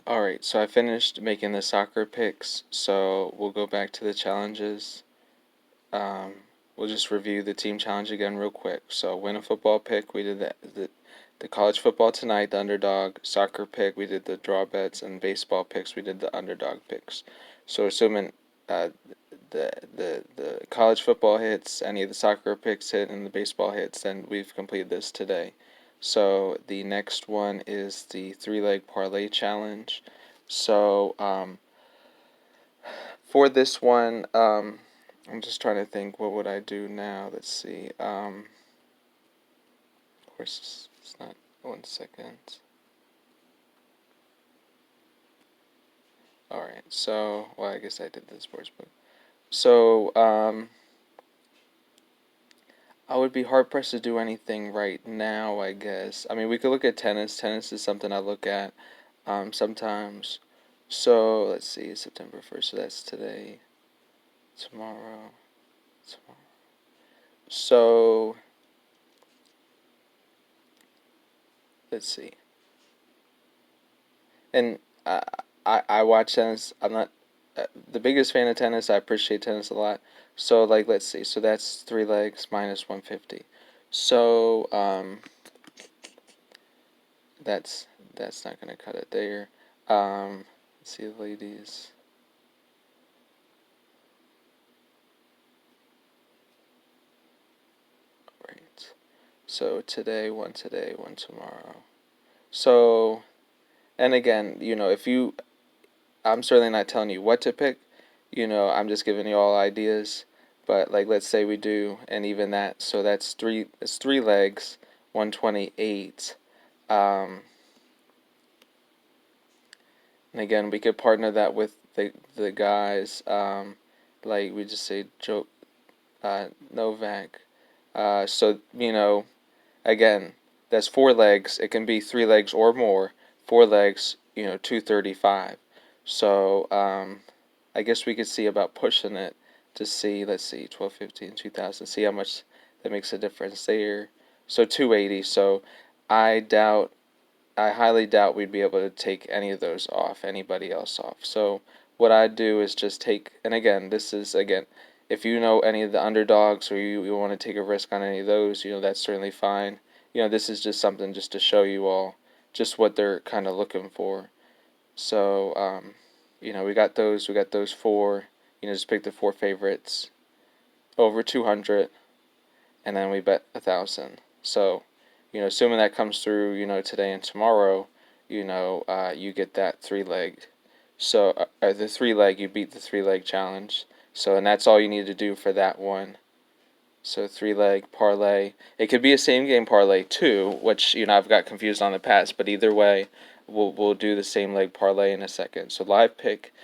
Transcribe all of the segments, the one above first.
Alright, so I finished making the soccer picks, so we'll go back to the challenges. Um, we'll just review the team challenge again real quick. So win a football pick, we did the college football tonight, the underdog. Soccer pick, we did the draw bets, and baseball picks, we did the underdog picks. So assuming uh, the college football hits, any of the soccer picks hit, and the baseball hits, then we've completed this today. So the next one is the three-leg parlay challenge. So for this one, I'm just trying to think, what would I do now? Let's see. Of course, it's not 1 second. All right. So, well, I guess I did the sportsbook. So, I would be hard pressed to do anything right now, I guess. I mean, we could look at tennis. Tennis is something I look at sometimes. So, let's see, September 1st. So that's today, tomorrow. So, let's see. And I watch tennis. I'm not the biggest fan of tennis. I appreciate tennis a lot. So, like, let's see. So that's three legs minus 150. So, that's not gonna cut it there. Let's see, ladies. Right. So today, one tomorrow. So, and again, if I'm certainly not telling you what to pick. I'm just giving you all ideas. But like, let's say we do, and even that, so that's three. It's three legs, 128. And again, we could partner that with the guys, like we just say Joe Novak. So again, that's four legs. It can be three legs or more. Four legs, 235. So I guess we could see about pushing it to see, let's see, 12, 15, 2000, see how much that makes a difference there. So 280. So I highly doubt we'd be able to take any of those off, anybody else off. So what I'd do is just take, and again, if you know any of the underdogs or you want to take a risk on any of those, that's certainly fine. This is just something just to show you all just what they're kind of looking for. So, we got those four. Just pick the four favorites over 200, and then we bet 1,000. So, assuming that comes through, today and tomorrow, you get that three leg. So, the three leg, you beat the three leg challenge. So, and that's all you need to do for that one. So, three leg parlay. It could be a same game parlay too, which I've got confused on the past. But either way, we'll do the same leg parlay in a second. So, live pick.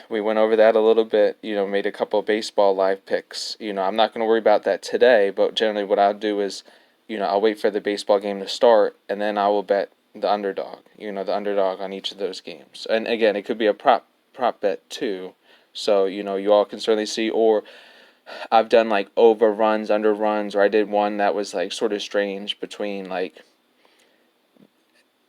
We went over that a little bit, made a couple of baseball live picks. I'm not going to worry about that today, but generally what I'll do is, I'll wait for the baseball game to start, and then I will bet the underdog, the underdog on each of those games. And again, it could be a prop bet too. So, you all can certainly see, or I've done like over runs, under runs, or I did one that was like sort of strange between like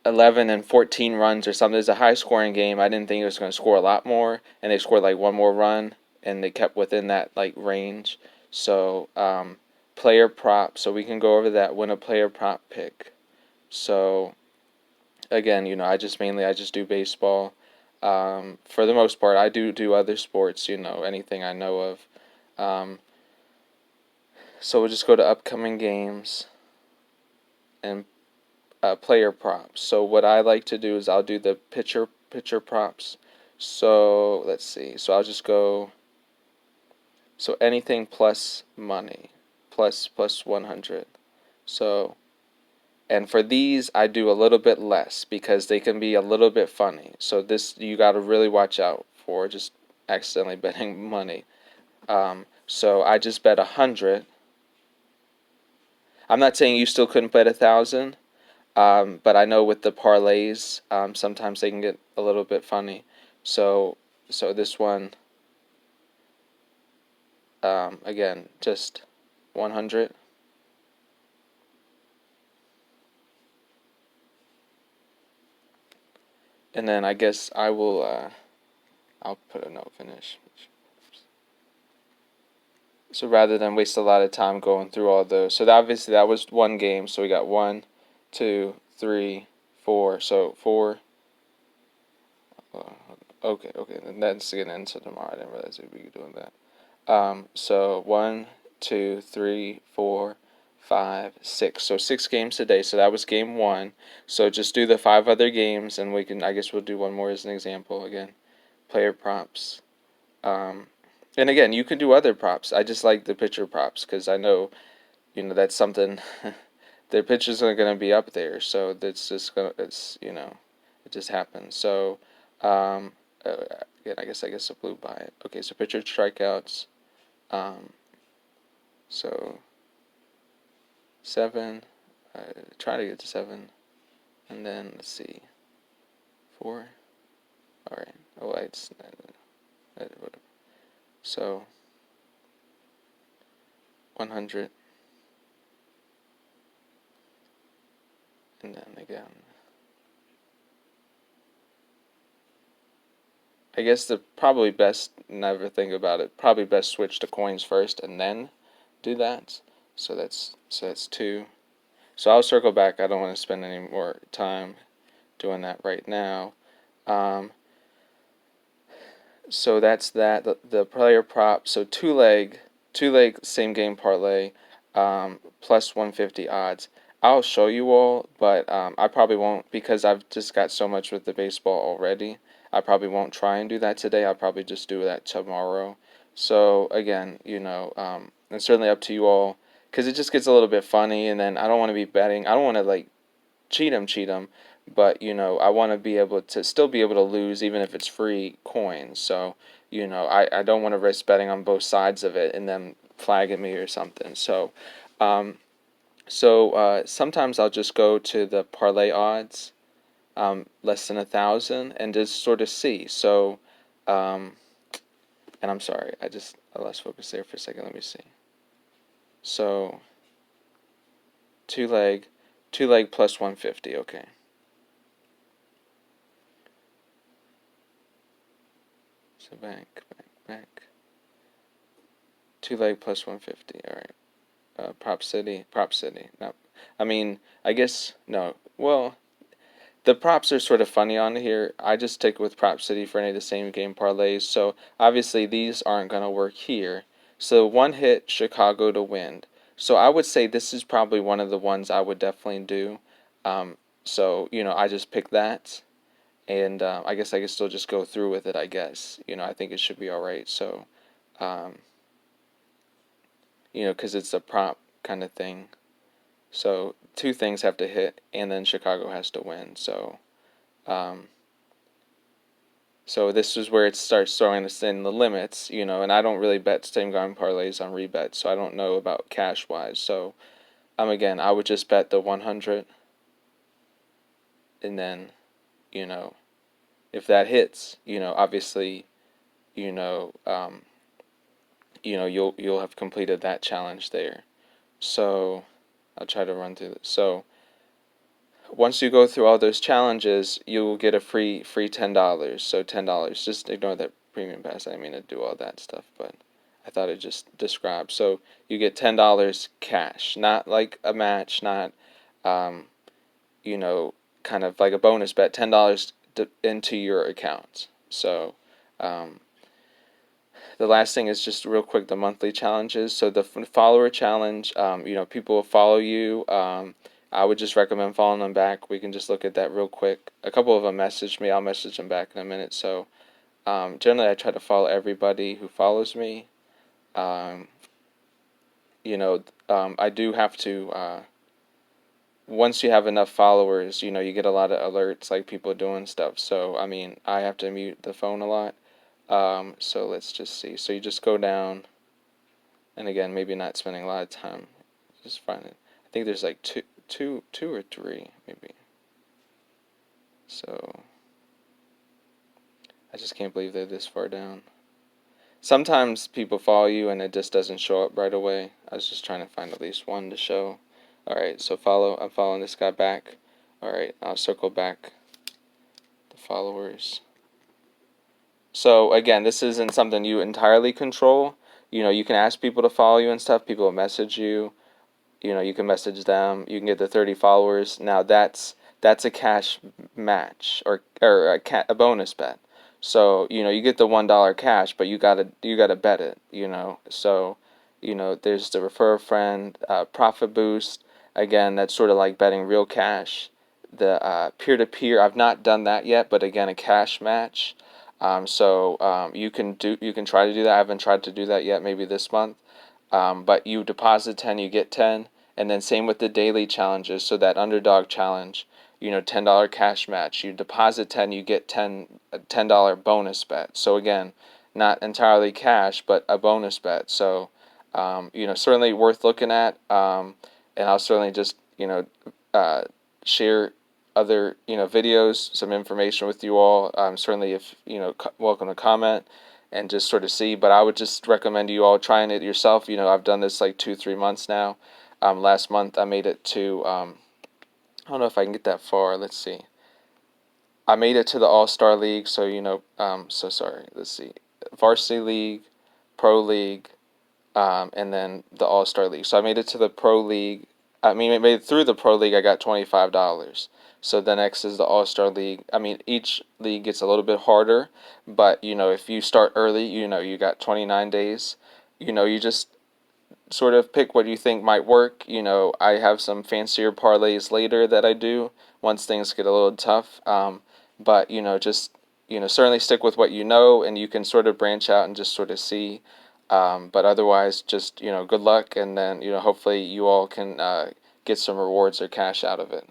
11 and 14 runs or something. It was a high scoring game. I didn't think it was going to score a lot more, and they scored like one more run, and they kept within that like range. So player prop. So we can go over that. Win a player prop pick. So again, I just do baseball. For the most part, I do other sports. Anything I know of. So we'll just go to upcoming games and player props. So what I like to do is I'll do the pitcher props. So let's see. So I'll just go. So anything plus money, plus 100. So, and for these I do a little bit less because they can be a little bit funny. So this you got to really watch out for just accidentally betting money. So I just bet 100. I'm not saying you still couldn't bet 1,000. But I know with the parlays, sometimes they can get a little bit funny. So this one, again, just 100. And then I guess I will, I'll put a no finish. So rather than waste a lot of time going through all those. So obviously that was one game. So we got 1, 2, 3, 4. So 4. Okay. And that's going to end so tomorrow. I didn't realize we'd be doing that. So 1, 2, 3, 4, 5, 6. So 6 games today. So that was game 1. So just do the 5 other games, and I guess we'll do one more as an example again. Player props. And again, you can do other props. I just like the pitcher props because I know, that's something. Their pitchers are going to be up there, so that's just gonna. It just happens. So, again, I guess I blew by it. Okay, so pitcher strikeouts. So 7. Try to get to 7, and then let's see. 4. All right. Oh, it's whatever. So 100, and then again. I guess the probably best, never think about it, probably best switch to coins first and then do that. So that's 2. So I'll circle back. I don't want to spend any more time doing that right now. So that's that. The player prop. So two leg same game parlay, plus 150 odds. I'll show you all, but I probably won't because I've just got so much with the baseball already. I probably won't try and do that today. I'll probably just do that tomorrow. So again, it's certainly up to you all because it just gets a little bit funny, and then I don't want to be betting. I don't want to like cheat them, but I want to be able to still be able to lose even if it's free coins. So I don't want to risk betting on both sides of it and then flagging me or something. So sometimes I'll just go to the parlay odds, less than 1,000, and just sort of see. So and I'm sorry, I lost focus there for a second. Let me see. So two leg plus 150. Okay. So back. Two leg plus 150. All right. Prop City. No, I mean, I guess no. Well, the props are sort of funny on here. I just stick with Prop City for any of the same game parlays. So obviously these aren't gonna work here. So one hit Chicago to win. So I would say this is probably one of the ones I would definitely do. So I just picked that. And I guess I can still just go through with it, I guess. I think it should be all right. So, because it's a prop kind of thing. So 2 things have to hit, and then Chicago has to win. So, so this is where it starts throwing us in the limits, and I don't really bet same game parlays on ReBet, so I don't know about cash-wise. So, again, I would just bet the 100, and then, if that hits, obviously, you'll have completed that challenge there. So I'll try to run through this. So once you go through all those challenges, you will get a free $10. So $10. Just ignore that premium pass. I didn't mean to do all that stuff, but I thought it just described. So you get $10 cash, not like a match, not kind of like a bonus bet. $10 into your account. So the last thing is just real quick the monthly challenges. So the follower challenge, people will follow you. I would just recommend following them back. We can just look at that real quick. A couple of them messaged me. I'll message them back in a minute. So generally I try to follow everybody who follows me. I do have to, once you have enough followers, you get a lot of alerts, like people doing stuff. So, I have to mute the phone a lot. So let's just see. So you just go down, and again, maybe not spending a lot of time. Just find it. I think there's like two or 3, maybe. So I just can't believe they're this far down. Sometimes people follow you and it just doesn't show up right away. I was just trying to find at least one to show. Alright, so I'm following this guy back. Alright, I'll circle back. The followers. So again, this isn't something you entirely control. You can ask people to follow you and stuff. People will message you. You can message them. You can get the 30 followers. Now that's a cash match or a bonus bet. So you get the $1 cash, but you gotta bet it. So there's the refer a friend, profit boost. Again, that's sort of like betting real cash. The peer to peer, I've not done that yet, but again, a cash match. You can try to do that. I haven't tried to do that yet. Maybe this month. But you deposit 10, you get 10, and then same with the daily challenges. So that underdog challenge, $10 cash match. You deposit 10, you get a $10 bonus bet. So again, not entirely cash, but a bonus bet. So certainly worth looking at. And I'll certainly just share other videos, some information with you all. Certainly, if welcome to comment and just sort of see. But I would just recommend you all trying it yourself. I've done this like 2-3 months now. Last month I made it to I don't know if I can get that far. Let's see. I made it to the All-Star League. So so sorry. Let's see. Varsity League, Pro League, and then the All-Star League. So I made it to the Pro League. I mean, I made it through the Pro League. I got $25. So the next is the All-Star League. I mean, each league gets a little bit harder, but if you start early, you got 29 days. You just sort of pick what you think might work. I have some fancier parlays later that I do once things get a little tough. But just certainly stick with what and you can sort of branch out and just sort of see. But otherwise, just good luck, and then hopefully you all can get some rewards or cash out of it.